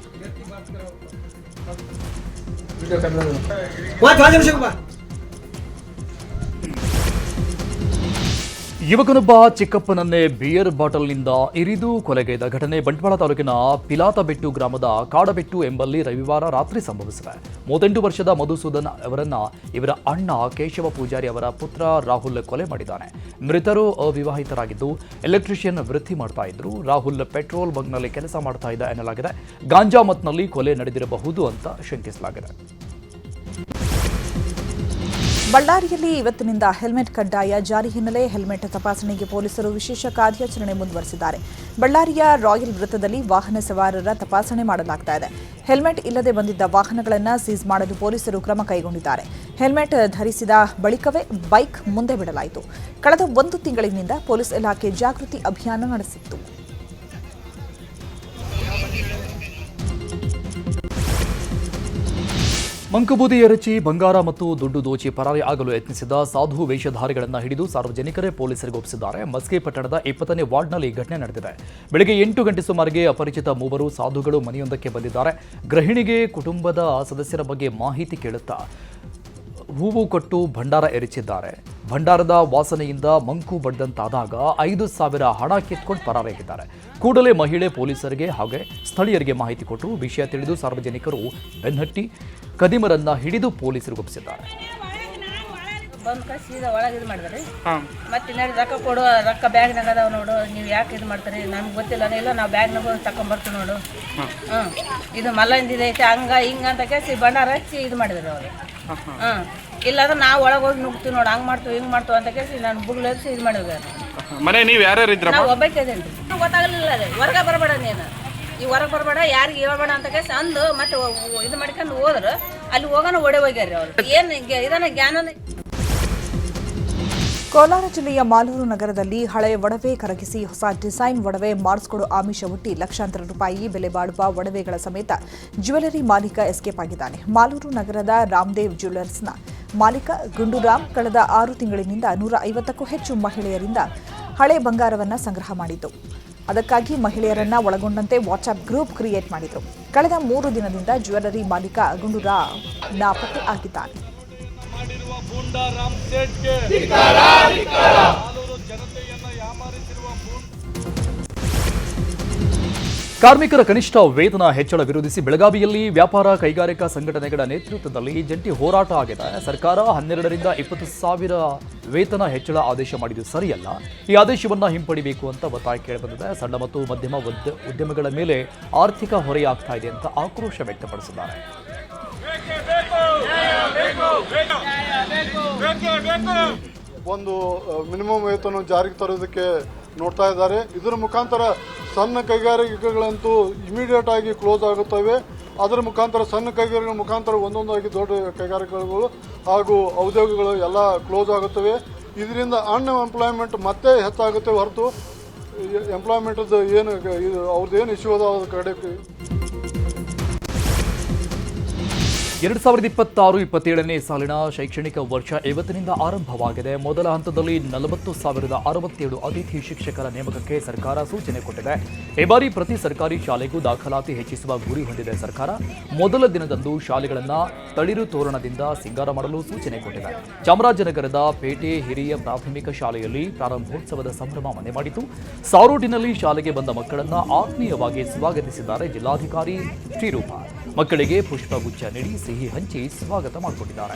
ಯುವಕನೊಬ್ಬ ಚಿಕ್ಕಪ್ಪನನ್ನೇ ಬಿಯರ್ ಬಾಟಲ್ನಿಂದ ಇರಿದು ಕೊಲೆಗೈದ ಘಟನೆ ಬಂಟ್ವಾಳ ತಾಲೂಕಿನ ಪಿಲಾತಬೆಟ್ಟು ಗ್ರಾಮದ ಕಾಡಬೆಟ್ಟು ಎಂಬಲ್ಲಿ ರವಿವಾರ ರಾತ್ರಿ ಸಂಭವಿಸಿದೆ. 38 ವರ್ಷದ ಮಧುಸೂದನ್ ಅವರನ್ನ ಇವರ ಅಣ್ಣ ಕೇಶವ ಪೂಜಾರಿ ಅವರ ಪುತ್ರ ರಾಹುಲ್ ಕೊಲೆ ಮಾಡಿದ್ದಾನೆ. ಮೃತರು ಅವಿವಾಹಿತರಾಗಿದ್ದು ಎಲೆಕ್ಟ್ರಿಷಿಯನ್ ವೃತ್ತಿ ಮಾಡ್ತಾ ಇದ್ರು. ರಾಹುಲ್ ಪೆಟ್ರೋಲ್ ಬಂಕ್ನಲ್ಲಿ ಕೆಲಸ ಮಾಡ್ತಾ ಇದ್ದ ಎನ್ನಲಾಗಿದೆ. ಗಾಂಜಾ ಮತ್ನಲ್ಲಿ ಕೊಲೆ ನಡೆದಿರಬಹುದು ಅಂತ ಶಂಕಿಸಲಾಗಿದೆ. ಬಳ್ಳಾರಿಯಲ್ಲಿ ಇವತ್ತಿನಿಂದ ಹೆಲ್ಮೆಟ್ ಕಡ್ಡಾಯ ಜಾರಿ ಹಿನ್ನೆಲೆ ಹೆಲ್ಮೆಟ್ ತಪಾಸಣೆಗೆ ಪೊಲೀಸರು ವಿಶೇಷ ಕಾರ್ಯಾಚರಣೆ ಮುಂದುವರೆಸಿದ್ದಾರೆ. ಬಳ್ಳಾರಿಯ ರಾಯಲ್ ವೃತ್ತದಲ್ಲಿ ವಾಹನ ಸವಾರರ ತಪಾಸಣೆ ಮಾಡಲಾಗ್ತಾ ಇದೆ. ಹೆಲ್ಮೆಟ್ ಇಲ್ಲದೆ ಬಂದಿದ್ದ ವಾಹನಗಳನ್ನು ಸೀಸ್ ಮಾಡಲು ಪೊಲೀಸರು ಕ್ರಮ ಕೈಗೊಂಡಿದ್ದಾರೆ. ಹೆಲ್ಮೆಟ್ ಧರಿಸಿದ ಬಳಿಕವೇ ಬೈಕ್ ಮುಂದೆ ಬಿಡಲಾಯಿತು. ಕಳೆದ 1 ತಿಂಗಳಿನಿಂದ ಪೊಲೀಸ್ ಇಲಾಖೆ ಜಾಗೃತಿ ಅಭಿಯಾನ ನಡೆಸಿತ್ತು. ಮಂಕುಬೂದಿ ಎರಚಿ ಬಂಗಾರ ಮತ್ತು ದುಡ್ಡು ದೋಚಿ ಪರಾರಿ ಆಗಲು ಯತ್ನಿಸಿದ ಸಾಧು ವೇಷಧಾರಿಗಳನ್ನು ಹಿಡಿದು ಸಾರ್ವಜನಿಕರೇ ಪೊಲೀಸರಿಗೆ ಒಪ್ಪಿಸಿದ್ದಾರೆ. ಮಸ್ಕಿ ಪಟ್ಟಣದ 20ನೇ ವಾರ್ಡ್ನಲ್ಲಿ ಘಟನೆ ನಡೆದಿದೆ. ಬೆಳಗ್ಗೆ 8 ಗಂಟೆ ಸುಮಾರಿಗೆ ಅಪರಿಚಿತ ಮೂವರು ಸಾಧುಗಳು ಮನೆಯೊಂದಕ್ಕೆ ಬಂದಿದ್ದಾರೆ. ಗೃಹಿಣಿಗೆ ಕುಟುಂಬದ ಸದಸ್ಯರ ಬಗ್ಗೆ ಮಾಹಿತಿ ಕೇಳುತ್ತಾ ಹೂವು ಕೊಟ್ಟು ಭಂಡಾರ ಎರಚಿದ್ದಾರೆ. ಭಂಡಾರದ ವಾಸನೆಯಿಂದ ಮಂಕು ಬಡ್ದಂತಾದಾಗ 5,000 ಹಣ ಕಿತ್ಕೊಂಡು ಪರಾರಿಯಾಗಿದ್ದಾರೆ. ಕೂಡಲೇ ಮಹಿಳೆ ಪೊಲೀಸರಿಗೆ ಹಾಗೆ ಸ್ಥಳೀಯರಿಗೆ ಮಾಹಿತಿ ಕೊಟ್ಟು ವಿಷಯ ತಿಳಿದು ಸಾರ್ವಜನಿಕರು ಬೆನ್ನಟ್ಟಿ ಕದಿಮರನ್ನ ಹಿಡಿದು ಪೊಲೀಸರಿಗೆ ಒಪ್ಪಿಸಿದ್ದಾರೆ. ಬಂದು ಸೀದಾ ಒಳಗೆ ಇದು ಮಾಡಿದ್ರಿ. ಮತ್ತೆ ರೊಕ್ಕ ಕೊಡು, ರೊಕ್ಕ ಬ್ಯಾಗ್ನಾಗ ಅದಾವ ನೋಡು, ನೀವು ಯಾಕೆ ಇದು ಮಾಡ್ತೀರಿ, ನಮ್ಗೆ ಗೊತ್ತಿಲ್ಲ. ಇಲ್ಲ ನಾವು ಬ್ಯಾಗ್ನಾಗ ತಗೊಂಡ್ಬರ್ತೀವಿ ನೋಡು. ಇದು ಮಲ್ಲಂದಿದೆ ಐತೆ ಹಂಗ ಹಿಂಗ ಅಂತ ಕೇಸಿ ಭಂಡಾರ ಹಚ್ಚಿ ಇದು ಮಾಡಿದ್ರು ಅವರು. ಇಲ್ಲಾಂದ್ರೆ ನಾವು ಒಳಗೆ ಹೋಗಿ ನುಗ್ತೀವಿ ನೋಡು, ಹಂಗೆ ಮಾಡ್ತೀವಿ ಹಿಂಗೆ ಮಾಡ್ತೀವಿ ಅಂತ ಕೇಸಿ ನಾನು ಬುಗ್ಲು ಹಚ್ಚಿ ಇದು ಮಾಡಿದ್ವಿ. ಮನೆ ನೀವು ಯಾರ್ಯಾರು ಇದ್ರ? ನಾವು ಒಬ್ಬಕ್ಕೆ ಇದೇನ್ರಿ. ಗೊತ್ತಾಗಲಿಲ್ಲ ಅದೇ ಹೊರಗೆ ಬರಬೇಡ ನೀನು, ಈ ಹೊರಗೆ ಬರಬೇಡ, ಯಾರಿಗೆ ಹೇಳ್ಬೇಡ ಅಂತ ಕೇಸಿ ಅಂದು ಮತ್ತೆ ಇದು ಮಾಡ್ಕೊಂಡು ಹೋದ್ರು. ಅಲ್ಲಿ ಹೋಗೋಣ ಒಡೆ ಹೋಗ್ಯಾರ ಅವರು. ಏನು ಇದನ್ನ ಜ್ಞಾನ. ಕೋಲಾರ ಜಿಲ್ಲೆಯ ಮಾಲೂರು ನಗರದಲ್ಲಿ ಹಳೆಯ ಒಡವೆ ಕರಗಿಸಿ ಹೊಸ ಡಿಸೈನ್ ಒಡವೆ ಮಾಡಿಸಿಕೊಡು ಆಮಿಷ ಒಡ್ಡಿ ಲಕ್ಷಾಂತರ ರೂಪಾಯಿ ಬೆಲೆ ಬಾಳುವ ಒಡವೆಗಳ ಸಮೇತ ಜ್ಯುವೆಲರಿ ಮಾಲೀಕ ಎಸ್ಕೇಪ್ ಆಗಿದ್ದಾನೆ. ಮಾಲೂರು ನಗರದ ರಾಮದೇವ್ ಜ್ಯುವೆಲರ್ಸ್ನ ಮಾಲೀಕ ಗುಂಡೂರಾಮ್ ಕಳೆದ 6 ತಿಂಗಳಿನಿಂದ 150ಕ್ಕೂ ಹೆಚ್ಚು ಮಹಿಳೆಯರಿಂದ ಹಳೆ ಬಂಗಾರವನ್ನು ಸಂಗ್ರಹ ಮಾಡಿದ್ದು. ಅದಕ್ಕಾಗಿ ಮಹಿಳೆಯರನ್ನ ಒಳಗೊಂಡಂತೆ ವಾಟ್ಸ್ಆಪ್ ಗ್ರೂಪ್ ಕ್ರಿಯೇಟ್ ಮಾಡಿದ್ರು. ಕಳೆದ 3 ದಿನದಿಂದ ಜ್ಯುವೆಲರಿ ಮಾಲೀಕ ಗುಂಡೂರಾಮ್ ನಾಪತ್ತೆ ಆಗಿದ್ದಾನೆ. ಕಾರ್ಮಿಕರ ಕನಿಷ್ಠ ವೇತನ ಹೆಚ್ಚಳ ವಿರೋಧಿಸಿ ಬೆಳಗಾವಿಯಲ್ಲಿ ವ್ಯಾಪಾರ ಕೈಗಾರಿಕಾ ಸಂಘಟನೆಗಳ ನೇತೃತ್ವದಲ್ಲಿ ಜಂಟಿ ಹೋರಾಟ ಆಗಿದೆ. ಸರ್ಕಾರ 12ರಿಂದ 20,000 ವೇತನ ಹೆಚ್ಚಳ ಆದೇಶ ಮಾಡಿದ್ದು ಸರಿಯಲ್ಲ. ಈ ಆದೇಶವನ್ನು ಹಿಂಪಡಿಬೇಕು ಅಂತ ಒತ್ತಾಯ ಕೇಳಿಬಂದಿದೆ. ಸಣ್ಣ ಮತ್ತು ಮಧ್ಯಮ ಉದ್ಯಮಗಳ ಮೇಲೆ ಆರ್ಥಿಕ ಹೊರೆಯಾಗ್ತಾ ಇದೆ ಅಂತ ಆಕ್ರೋಶ ವ್ಯಕ್ತಪಡಿಸಿದ್ದಾರೆ. ಒಂದು ಮಿನಿಮಮ್ ವೇತನ ಜಾರಿಗೆ ತರೋದಕ್ಕೆ ನೋಡ್ತಾ ಇದ್ದಾರೆ. ಇದರ ಮುಖಾಂತರ ಸಣ್ಣ ಕೈಗಾರಿಕೆಗಳಂತೂ ಇಮಿಡಿಯೇಟ್ ಆಗಿ ಕ್ಲೋಸ್ ಆಗುತ್ತವೆ. ಅದರ ಮುಖಾಂತರ ಸಣ್ಣ ಕೈಗಾರಿಕೆಗಳ ಮುಖಾಂತರ ಒಂದೊಂದಾಗಿ ದೊಡ್ಡ ಕೈಗಾರಿಕೆಗಳು ಹಾಗೂ ಉದ್ಯೋಗಗಳು ಎಲ್ಲ ಕ್ಲೋಸ್ ಆಗುತ್ತವೆ. ಇದರಿಂದ ಅನ್ಎಂಪ್ಲಾಯ್ಮೆಂಟ್ ಮತ್ತೆ ಹೆಚ್ಚಾಗುತ್ತೆ ಹೊರತು ಎಂಪ್ಲಾಯ್ಮೆಂಟದ್ದು ಏನು ಅವ್ರದ್ದೇನು ಇಶ್ಯೂ ಅದ ಅದ್ರ ಕಡೆ 2026-27ನೇ ಸಾಲಿನ ಶೈಕ್ಷಣಿಕ ವರ್ಷ ಇವತ್ತಿನಿಂದ ಆರಂಭವಾಗಿದೆ. ಮೊದಲ ಹಂತದಲ್ಲಿ 40,067 ಅತಿಥಿ ಶಿಕ್ಷಕರ ನೇಮಕಕ್ಕೆ ಸರ್ಕಾರ ಸೂಚನೆ ಕೊಟ್ಟಿದೆ. ಈ ಬಾರಿ ಪ್ರತಿ ಸರ್ಕಾರಿ ಶಾಲೆಗೂ ದಾಖಲಾತಿ ಹೆಚ್ಚಿಸುವ ಗುರಿ ಹೊಂದಿದೆ ಸರ್ಕಾರ. ಮೊದಲ ದಿನದಂದು ಶಾಲೆಗಳನ್ನು ತಳಿರು ತೋರಣದಿಂದ ಸಿಂಗಾರ ಮಾಡಲು ಸೂಚನೆ ಕೊಟ್ಟಿದೆ. ಚಾಮರಾಜನಗರದ ಪೇಟೆ ಹಿರಿಯ ಪ್ರಾಥಮಿಕ ಶಾಲೆಯಲ್ಲಿ ಪ್ರಾರಂಭೋತ್ಸವದ ಸಂಭ್ರಮ ಮನೆ ಮಾಡಿತು. ಸಾರೋಟಿನಲ್ಲಿ ಶಾಲೆಗೆ ಬಂದ ಮಕ್ಕಳನ್ನು ಆತ್ಮೀಯವಾಗಿ ಸ್ವಾಗತಿಸಿದ್ದಾರೆ ಜಿಲ್ಲಾಧಿಕಾರಿ ಶ್ರೀರೂಪ. ಮಕ್ಕಳಿಗೆ ಪುಷ್ಪಗುಚ್ಛ ನೀಡಿ ಸಿಹಿ ಹಂಚಿ ಸ್ವಾಗತ ಮಾಡಿಕೊಂಡಿದ್ದಾರೆ.